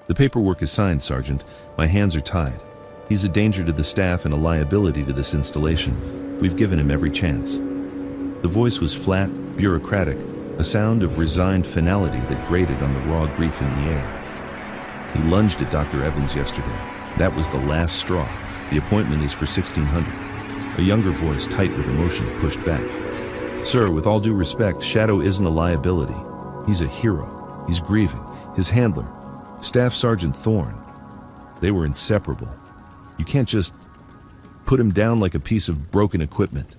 The paperwork is signed, Sergeant. My hands are tied. He's a danger to the staff and a liability to this installation. We've given him every chance. The voice was flat, bureaucratic, a sound of resigned finality that grated on the raw grief in the air. He lunged at Dr. Evans yesterday. That was the last straw. The appointment is for 1600. A younger voice, tight with emotion, pushed back. Sir, with all due respect, Shadow isn't a liability. He's a hero. He's grieving. His handler, Staff Sergeant Thorne, they were inseparable. You can't just put him down like a piece of broken equipment.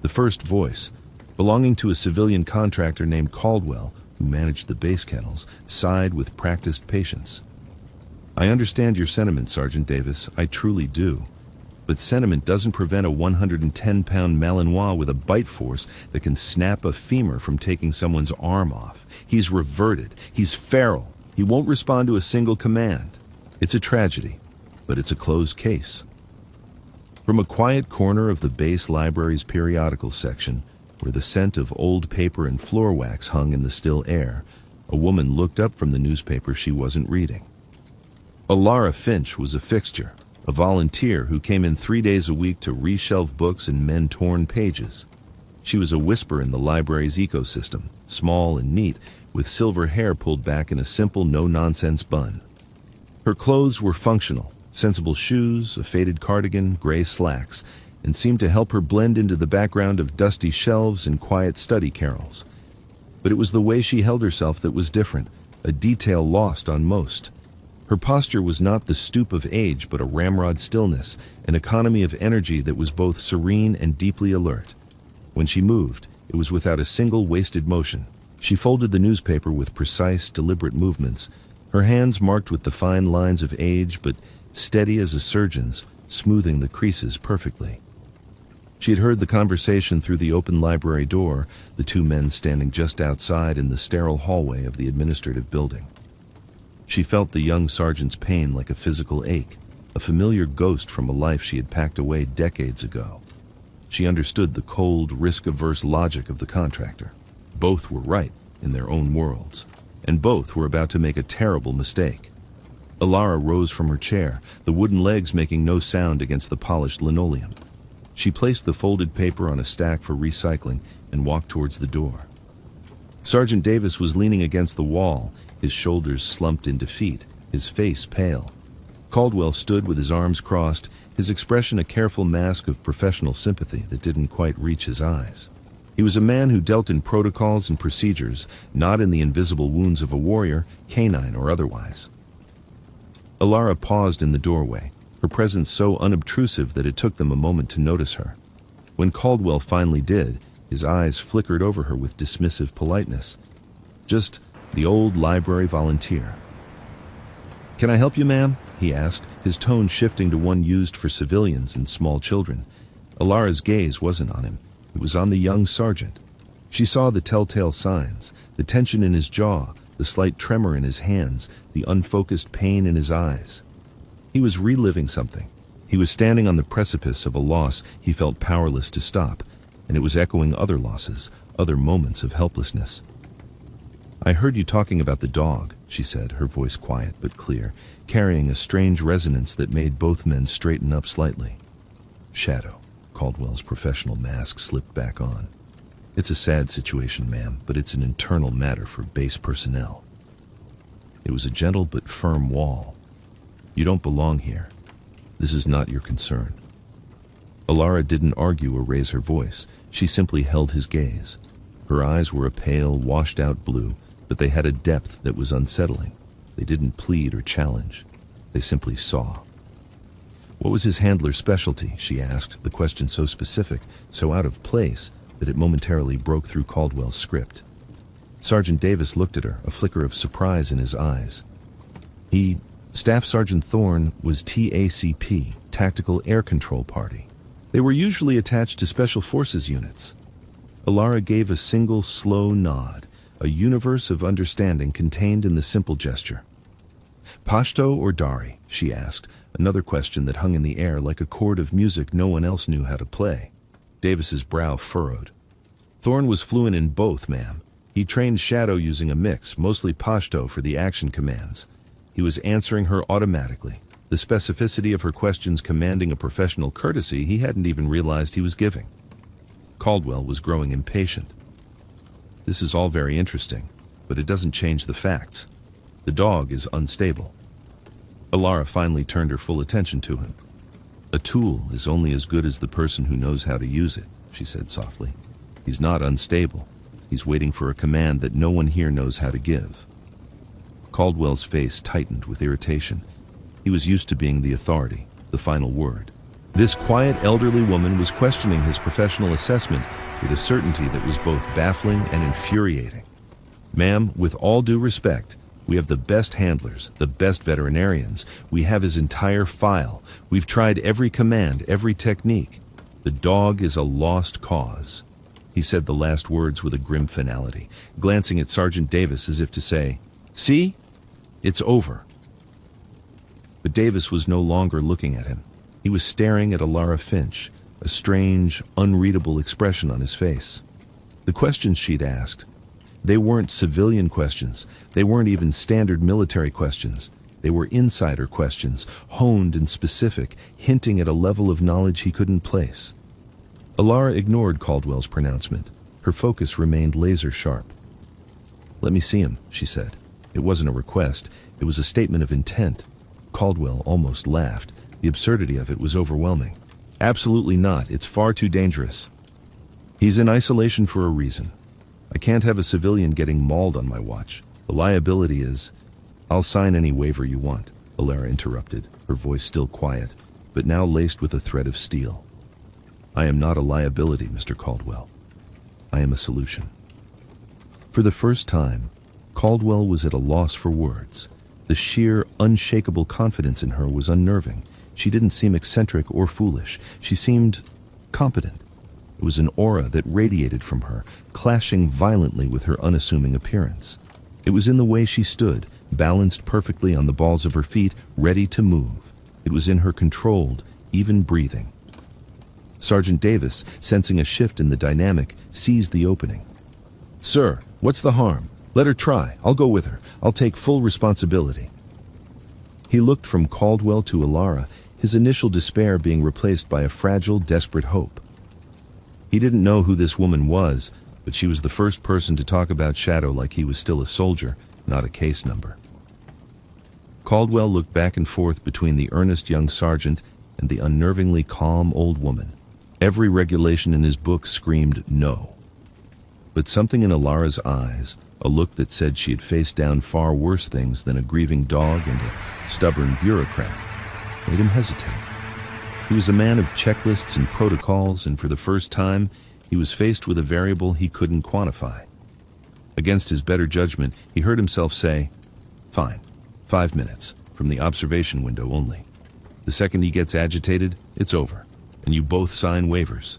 The first voice, belonging to a civilian contractor named Caldwell, who managed the base kennels, sighed with practiced patience. I understand your sentiment, Sergeant Davis, I truly do. But sentiment doesn't prevent a 110-pound Malinois with a bite force that can snap a femur from taking someone's arm off. He's reverted. He's feral. He won't respond to a single command. It's a tragedy, but it's a closed case. From a quiet corner of the base library's periodical section, where the scent of old paper and floor wax hung in the still air, a woman looked up from the newspaper she wasn't reading. Alara Finch was a fixture, a volunteer who came in 3 days a week to reshelve books and mend torn pages. She was a whisper in the library's ecosystem, small and neat, with silver hair pulled back in a simple, no-nonsense bun. Her clothes were functional, sensible shoes, a faded cardigan, gray slacks, and seemed to help her blend into the background of dusty shelves and quiet study carols. But it was the way she held herself that was different, a detail lost on most. Her posture was not the stoop of age, but a ramrod stillness, an economy of energy that was both serene and deeply alert. When she moved, it was without a single wasted motion. She folded the newspaper with precise, deliberate movements, her hands marked with the fine lines of age, but steady as a surgeon's, smoothing the creases perfectly. She had heard the conversation through the open library door, the two men standing just outside in the sterile hallway of the administrative building. She felt the young sergeant's pain like a physical ache, a familiar ghost from a life she had packed away decades ago. She understood the cold, risk-averse logic of the contractor. Both were right in their own worlds, and both were about to make a terrible mistake. Alara rose from her chair, the wooden legs making no sound against the polished linoleum. She placed the folded paper on a stack for recycling and walked towards the door. Sergeant Davis was leaning against the wall, his shoulders slumped in defeat, his face pale. Caldwell stood with his arms crossed, his expression a careful mask of professional sympathy that didn't quite reach his eyes. He was a man who dealt in protocols and procedures, not in the invisible wounds of a warrior, canine or otherwise. Alara paused in the doorway, her presence so unobtrusive that it took them a moment to notice her. When Caldwell finally did, his eyes flickered over her with dismissive politeness. Just the old library volunteer. "Can I help you, ma'am?" he asked, his tone shifting to one used for civilians and small children. Alara's gaze wasn't on him. It was on the young sergeant. She saw the telltale signs, the tension in his jaw, the slight tremor in his hands, the unfocused pain in his eyes. He was reliving something. He was standing on the precipice of a loss he felt powerless to stop, and it was echoing other losses, other moments of helplessness. "I heard you talking about the dog," she said, her voice quiet but clear, carrying a strange resonance that made both men straighten up slightly. Shadow. Caldwell's professional mask slipped back on. "It's a sad situation, ma'am, but it's an internal matter for base personnel." It was a gentle but firm wall. "You don't belong here. This is not your concern." Alara didn't argue or raise her voice. She simply held his gaze. Her eyes were a pale, washed-out blue, but they had a depth that was unsettling. They didn't plead or challenge. They simply saw. "What was his handler's specialty?" she asked, the question so specific, so out of place, that it momentarily broke through Caldwell's script. Sergeant Davis looked at her, a flicker of surprise in his eyes. Staff Sergeant Thorne was TACP, Tactical Air Control Party. They were usually attached to Special Forces units. Alara gave a single, slow nod, a universe of understanding contained in the simple gesture. "Pashto or Dari?" she asked, another question that hung in the air like a chord of music no one else knew how to play. Davis's brow furrowed. "Thorne was fluent in both, ma'am. He trained Shadow using a mix, mostly Pashto for the action commands. He was answering her automatically, the specificity of her questions commanding a professional courtesy he hadn't even realized he was giving. Caldwell was growing impatient. This is all very interesting, but it doesn't change the facts. The dog is unstable. Alara finally turned her full attention to him. A tool is only as good as the person who knows how to use it, she said softly. He's not unstable. He's waiting for a command that no one here knows how to give. Caldwell's face tightened with irritation. He was used to being the authority, the final word. This quiet elderly woman was questioning his professional assessment with a certainty that was both baffling and infuriating. Ma'am, with all due respect, we have the best handlers, the best veterinarians. We have his entire file. We've tried every command, every technique. The dog is a lost cause. He said the last words with a grim finality, glancing at Sergeant Davis as if to say, "See? It's over." But Davis was no longer looking at him. He was staring at Alara Finch, a strange, unreadable expression on his face. The questions she'd asked, they weren't civilian questions. They weren't even standard military questions. They were insider questions, honed and specific, hinting at a level of knowledge he couldn't place. Alara ignored Caldwell's pronouncement. Her focus remained laser-sharp. "Let me see him," she said. It wasn't a request. It was a statement of intent. Caldwell almost laughed. The absurdity of it was overwhelming. "Absolutely not. It's far too dangerous. He's in isolation for a reason. I can't have a civilian getting mauled on my watch. The liability is—" "I'll sign any waiver you want," Alara interrupted, her voice still quiet, but now laced with a thread of steel. "I am not a liability, Mr. Caldwell. I am a solution." For the first time, Caldwell was at a loss for words. The sheer, unshakable confidence in her was unnerving. She didn't seem eccentric or foolish. She seemed competent. It was an aura that radiated from her, clashing violently with her unassuming appearance. It was in the way she stood, balanced perfectly on the balls of her feet, ready to move. It was in her controlled, even breathing. Sergeant Davis, sensing a shift in the dynamic, seized the opening. "Sir, what's the harm? Let her try. I'll go with her. I'll take full responsibility." He looked from Caldwell to Alara, his initial despair being replaced by a fragile, desperate hope. He didn't know who this woman was, but she was the first person to talk about Shadow like he was still a soldier, not a case number. Caldwell looked back and forth between the earnest young sergeant and the unnervingly calm old woman. Every regulation in his book screamed no. But something in Alara's eyes, a look that said she had faced down far worse things than a grieving dog and a stubborn bureaucrat, made him hesitate. He was a man of checklists and protocols, and for the first time, he was faced with a variable he couldn't quantify. Against his better judgment, he heard himself say, "Fine, 5 minutes, from the observation window only. The second he gets agitated, it's over, and you both sign waivers."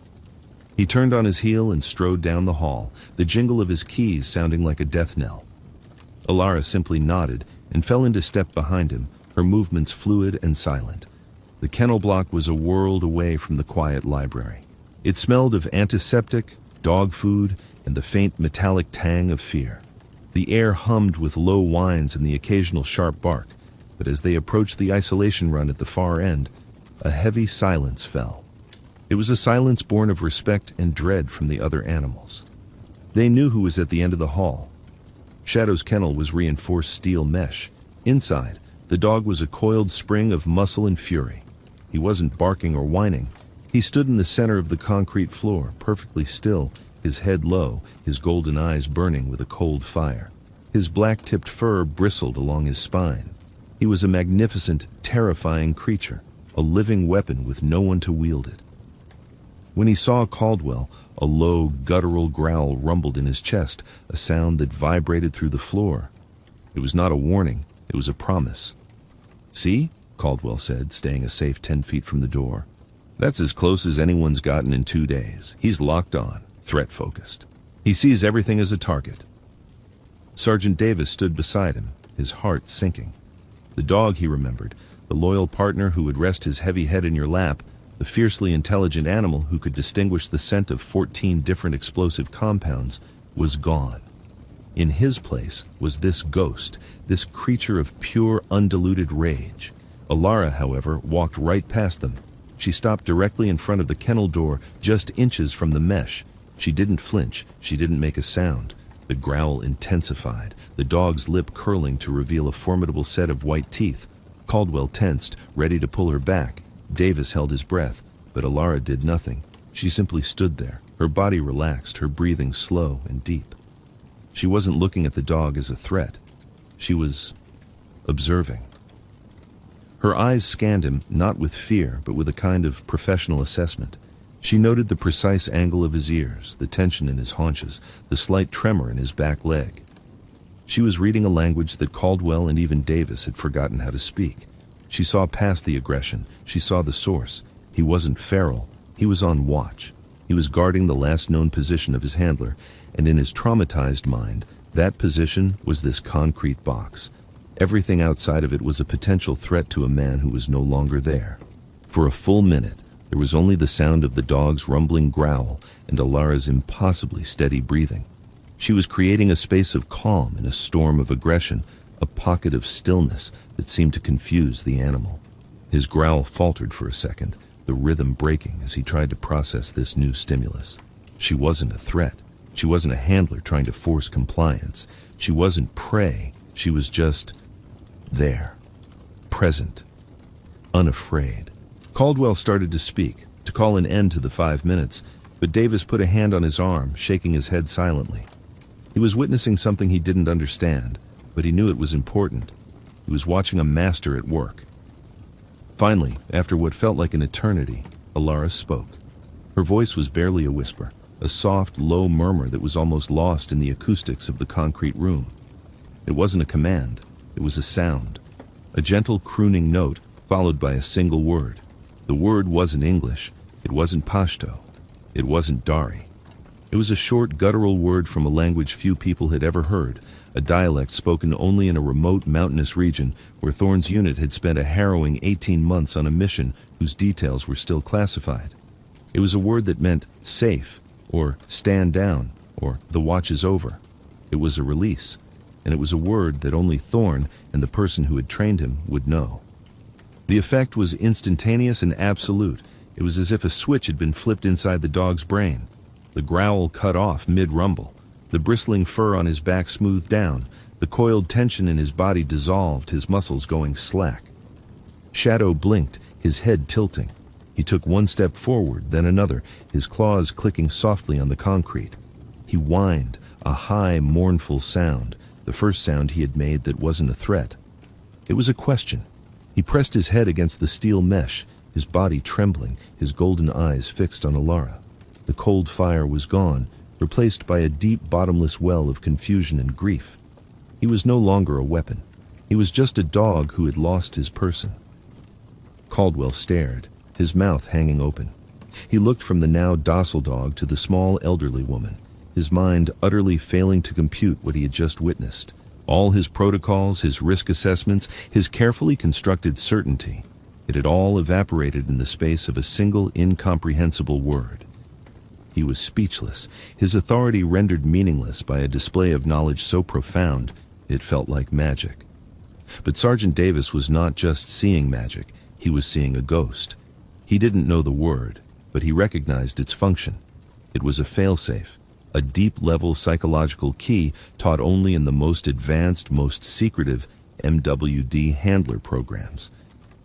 He turned on his heel and strode down the hall, the jingle of his keys sounding like a death knell. Alara simply nodded and fell into step behind him, her movements fluid and silent. The kennel block was a world away from the quiet library. It smelled of antiseptic, dog food, and the faint metallic tang of fear. The air hummed with low whines and the occasional sharp bark, but as they approached the isolation run at the far end, a heavy silence fell. It was a silence born of respect and dread from the other animals. They knew who was at the end of the hall. Shadow's kennel was reinforced steel mesh. Inside, the dog was a coiled spring of muscle and fury. He wasn't barking or whining. He stood in the center of the concrete floor, perfectly still, his head low, his golden eyes burning with a cold fire. His black-tipped fur bristled along his spine. He was a magnificent, terrifying creature, a living weapon with no one to wield it. When he saw Caldwell, a low, guttural growl rumbled in his chest, a sound that vibrated through the floor. It was not a warning, it was a promise. "See?" Caldwell said, staying a safe 10 feet from the door. "That's as close as anyone's gotten in 2 days. He's locked on, threat-focused. He sees everything as a target." Sergeant Davis stood beside him, his heart sinking. The dog, he remembered, the loyal partner who would rest his heavy head in your lap, the fiercely intelligent animal who could distinguish the scent of 14 different explosive compounds, was gone. In his place was this ghost, this creature of pure, undiluted rage. Alara, however, walked right past them. She stopped directly in front of the kennel door, just inches from the mesh. She didn't flinch. She didn't make a sound. The growl intensified, the dog's lip curling to reveal a formidable set of white teeth. Caldwell tensed, ready to pull her back. Davis held his breath, but Alara did nothing. She simply stood there, her body relaxed, her breathing slow and deep. She wasn't looking at the dog as a threat. She was observing. Her eyes scanned him, not with fear, but with a kind of professional assessment. She noted the precise angle of his ears, the tension in his haunches, the slight tremor in his back leg. She was reading a language that Caldwell and even Davis had forgotten how to speak. She saw past the aggression. She saw the source. He wasn't feral. He was on watch. He was guarding the last known position of his handler, and in his traumatized mind, that position was this concrete box. Everything outside of it was a potential threat to a man who was no longer there. For a full minute, there was only the sound of the dog's rumbling growl and Alara's impossibly steady breathing. She was creating a space of calm in a storm of aggression, a pocket of stillness that seemed to confuse the animal. His growl faltered for a second, the rhythm breaking as he tried to process this new stimulus. She wasn't a threat. She wasn't a handler trying to force compliance. She wasn't prey. She was just there, present, unafraid. Caldwell started to speak, to call an end to the 5 minutes, but Davis put a hand on his arm, shaking his head silently. He was witnessing something he didn't understand, but he knew it was important. He was watching a master at work. Finally, after what felt like an eternity, Alara spoke. Her voice was barely a whisper, a soft, low murmur that was almost lost in the acoustics of the concrete room. It wasn't a command. It was a sound, a gentle crooning note followed by a single word. The word wasn't English. It wasn't Pashto. It wasn't Dari. It was a short, guttural word from a language few people had ever heard, a dialect spoken only in a remote mountainous region where Thorne's unit had spent a harrowing 18 months on a mission whose details were still classified. It was a word that meant safe, or stand down, or the watch is over. It was a release, and it was a word that only Thorne and the person who had trained him would know. The effect was instantaneous and absolute. It was as if a switch had been flipped inside the dog's brain. The growl cut off mid-rumble. The bristling fur on his back smoothed down. The coiled tension in his body dissolved, his muscles going slack. Shadow blinked, his head tilting. He took one step forward, then another, his claws clicking softly on the concrete. He whined, a high, mournful sound, the first sound he had made that wasn't a threat. It was a question. He pressed his head against the steel mesh, his body trembling, his golden eyes fixed on Alara. The cold fire was gone, replaced by a deep, bottomless well of confusion and grief. He was no longer a weapon. He was just a dog who had lost his person. Caldwell stared, his mouth hanging open. He looked from the now docile dog to the small, elderly woman, his mind utterly failing to compute what he had just witnessed. All his protocols, his risk assessments, his carefully constructed certainty, it had all evaporated in the space of a single incomprehensible word. He was speechless, his authority rendered meaningless by a display of knowledge so profound it felt like magic. But Sergeant Davis was not just seeing magic, he was seeing a ghost. He didn't know the word, but he recognized its function. It was a failsafe, a deep-level psychological key taught only in the most advanced, most secretive MWD handler programs.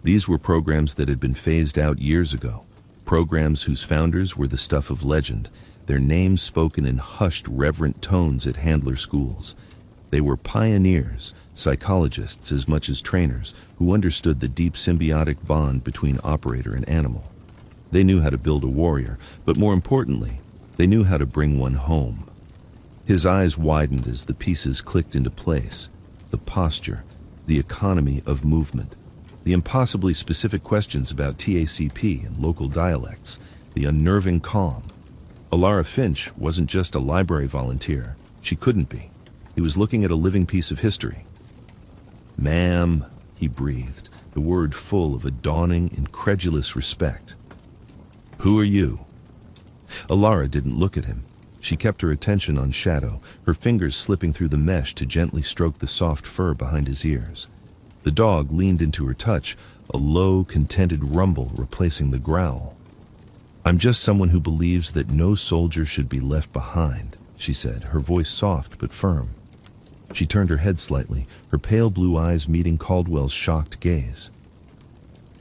These were programs that had been phased out years ago, programs whose founders were the stuff of legend, their names spoken in hushed, reverent tones at handler schools. They were pioneers, psychologists as much as trainers, who understood the deep symbiotic bond between operator and animal. They knew how to build a warrior, but more importantly, they knew how to bring one home. His eyes widened as the pieces clicked into place. The posture, the economy of movement, the impossibly specific questions about TACP and local dialects, the unnerving calm. Alara Finch wasn't just a library volunteer. She couldn't be. He was looking at a living piece of history. "Ma'am," he breathed, the word full of a dawning, incredulous respect. "Who are you?" Alara didn't look at him. She kept her attention on Shadow, her fingers slipping through the mesh to gently stroke the soft fur behind his ears. The dog leaned into her touch, a low, contented rumble replacing the growl. "I'm just someone who believes that no soldier should be left behind," she said, her voice soft but firm. She turned her head slightly, her pale blue eyes meeting Caldwell's shocked gaze.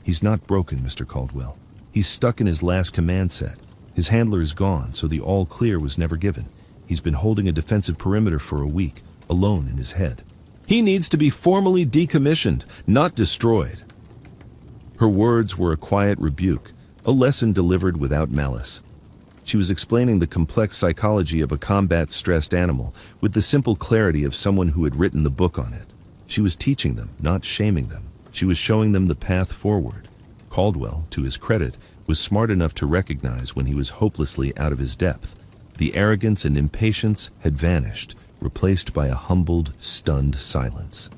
"He's not broken, Mr. Caldwell. He's stuck in his last command set. His handler is gone, so the all clear was never given. He's been holding a defensive perimeter for a week, alone in his head. He needs to be formally decommissioned, not destroyed." Her words were a quiet rebuke, a lesson delivered without malice. She was explaining the complex psychology of a combat-stressed animal with the simple clarity of someone who had written the book on it. She was teaching them, not shaming them. She was showing them the path forward. Caldwell, to his credit, was smart enough to recognize when he was hopelessly out of his depth. The arrogance and impatience had vanished, replaced by a humbled, stunned silence.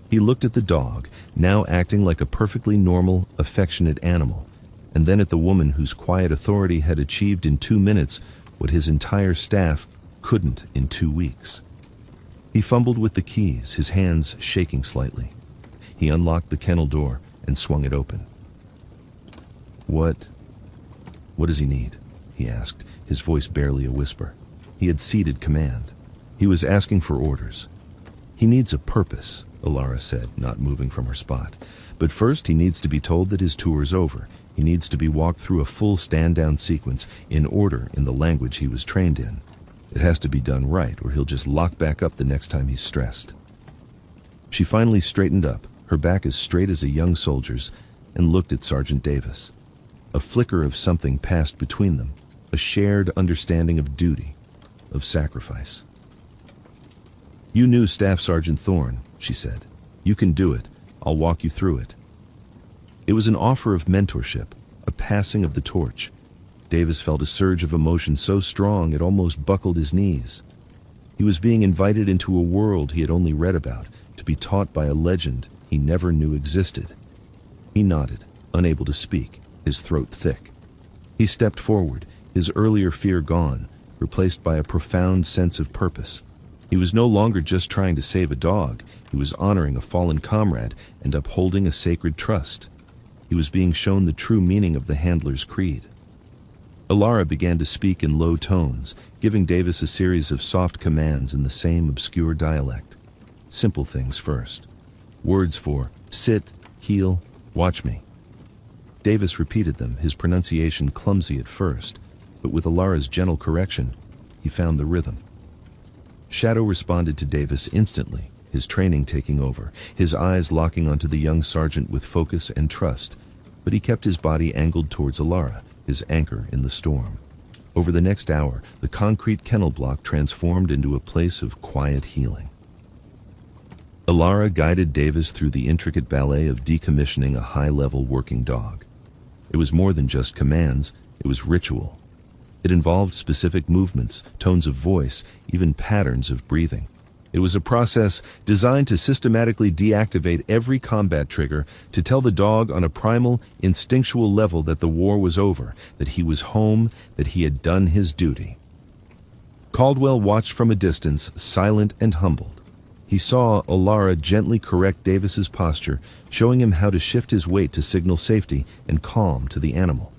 He looked at the dog, now acting like a perfectly normal, affectionate animal, and then at the woman whose quiet authority had achieved in 2 minutes what his entire staff couldn't in 2 weeks. He fumbled with the keys, his hands shaking slightly. He unlocked the kennel door and swung it open. What does he need?" he asked, his voice barely a whisper. He had ceded command. He was asking for orders. "He needs a purpose," Alara said, not moving from her spot. "But first he needs to be told that his tour is over. He needs to be walked through a full stand-down sequence in order in the language he was trained in. It has to be done right, or he'll just lock back up the next time he's stressed." She finally straightened up, her back as straight as a young soldier's, and looked at Sergeant Davis. A flicker of something passed between them, a shared understanding of duty, of sacrifice. "You knew Staff Sergeant Thorne," she said. "You can do it. I'll walk you through it." It was an offer of mentorship, a passing of the torch. Davis felt a surge of emotion so strong it almost buckled his knees. He was being invited into a world he had only read about, to be taught by a legend he never knew existed. He nodded, unable to speak, his throat thick. He stepped forward, his earlier fear gone, replaced by a profound sense of purpose. He was no longer just trying to save a dog, he was honoring a fallen comrade and upholding a sacred trust. He was being shown the true meaning of the handler's creed. Alara began to speak in low tones, giving Davis a series of soft commands in the same obscure dialect. Simple things first. Words for sit, heel, watch me. Davis repeated them, his pronunciation clumsy at first, but with Alara's gentle correction, he found the rhythm. Shadow responded to Davis instantly, his training taking over, his eyes locking onto the young sergeant with focus and trust, but he kept his body angled towards Alara, his anchor in the storm. Over the next hour, the concrete kennel block transformed into a place of quiet healing. Alara guided Davis through the intricate ballet of decommissioning a high-level working dog. It was more than just commands, it was ritual. It involved specific movements, tones of voice, even patterns of breathing. It was a process designed to systematically deactivate every combat trigger, to tell the dog on a primal, instinctual level that the war was over, that he was home, that he had done his duty. Caldwell watched from a distance, silent and humbled. He saw Alara gently correct Davis's posture, showing him how to shift his weight to signal safety and calm to the animal.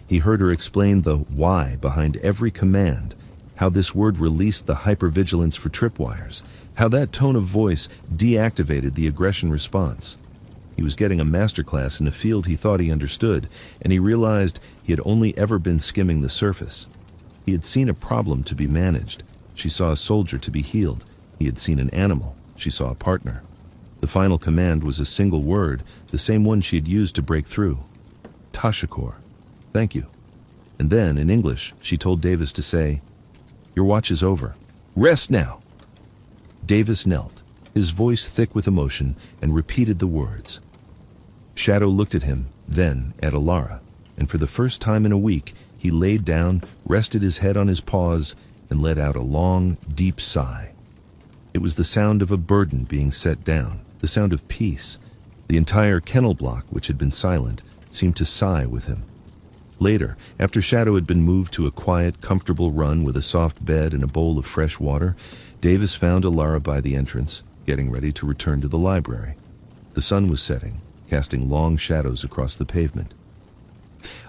He heard her explain the why behind every command, how this word released the hypervigilance for tripwires, how that tone of voice deactivated the aggression response. He was getting a masterclass in a field he thought he understood, and he realized he had only ever been skimming the surface. He had seen a problem to be managed. She saw a soldier to be healed. He had seen an animal. She saw a partner. The final command was a single word, the same one she had used to break through. Tashakor. Thank you. And then, in English, she told Davis to say, "Your watch is over. Rest now." Davis knelt, his voice thick with emotion, and repeated the words. Shadow looked at him, then at Alara, and for the first time in a week, he laid down, rested his head on his paws, and let out a long, deep sigh. It was the sound of a burden being set down, the sound of peace. The entire kennel block, which had been silent, seemed to sigh with him. Later, after Shadow had been moved to a quiet, comfortable run with a soft bed and a bowl of fresh water, Davis found Alara by the entrance, getting ready to return to the library. The sun was setting, casting long shadows across the pavement.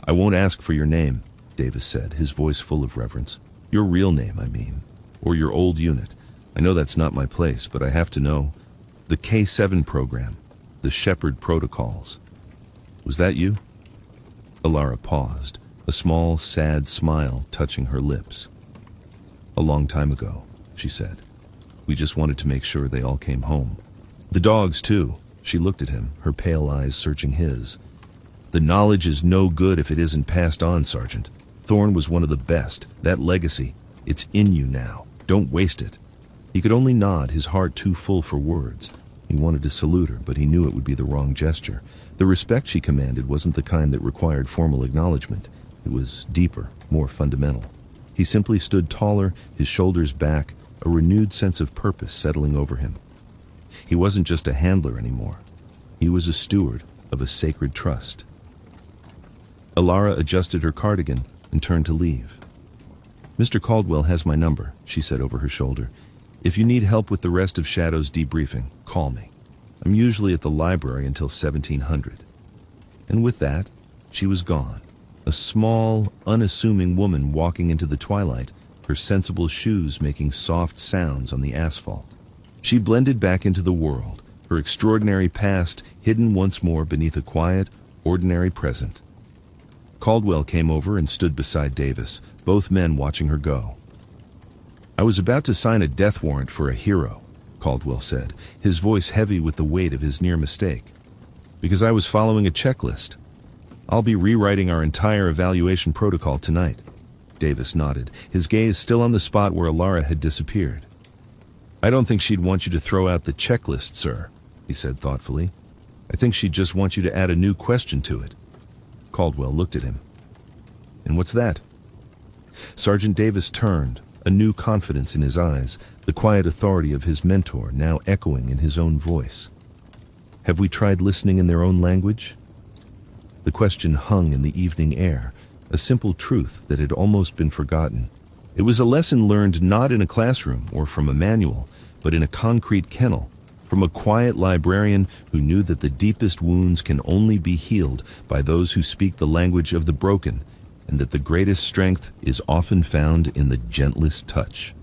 "I won't ask for your name," Davis said, his voice full of reverence. "Your real name, I mean. Or your old unit. I know that's not my place, but I have to know. The K7 program. The Shepherd Protocols. Was that you?" Alara paused, a small, sad smile touching her lips. "A long time ago," she said. "We just wanted to make sure they all came home. The dogs, too." She looked at him, her pale eyes searching his. "The knowledge is no good if it isn't passed on, Sergeant. Thorne was one of the best. That legacy, it's in you now. Don't waste it." He could only nod, his heart too full for words. He wanted to salute her, but he knew it would be the wrong gesture. The respect she commanded wasn't the kind that required formal acknowledgement. It was deeper, more fundamental. He simply stood taller, his shoulders back, a renewed sense of purpose settling over him. He wasn't just a handler anymore. He was a steward of a sacred trust. Alara adjusted her cardigan and turned to leave. "Mr. Caldwell has my number," she said over her shoulder. "If you need help with the rest of Shadow's debriefing, call me. I'm usually at the library until 1700. And with that, she was gone. A small, unassuming woman walking into the twilight, her sensible shoes making soft sounds on the asphalt. She blended back into the world, her extraordinary past hidden once more beneath a quiet, ordinary present. Caldwell came over and stood beside Davis, both men watching her go. "I was about to sign a death warrant for a hero," Caldwell said, his voice heavy with the weight of his near mistake. "Because I was following a checklist. I'll be rewriting our entire evaluation protocol tonight." Davis nodded, his gaze still on the spot where Alara had disappeared. "I don't think she'd want you to throw out the checklist, sir," he said thoughtfully. "I think she'd just want you to add a new question to it." Caldwell looked at him. "And what's that?" Sergeant Davis turned, a new confidence in his eyes, the quiet authority of his mentor now echoing in his own voice. "Have we tried listening in their own language?" The question hung in the evening air, a simple truth that had almost been forgotten. It was a lesson learned not in a classroom or from a manual, but in a concrete kennel, from a quiet librarian who knew that the deepest wounds can only be healed by those who speak the language of the broken, and that the greatest strength is often found in the gentlest touch.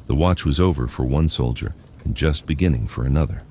The watch was over for one soldier and just beginning for another.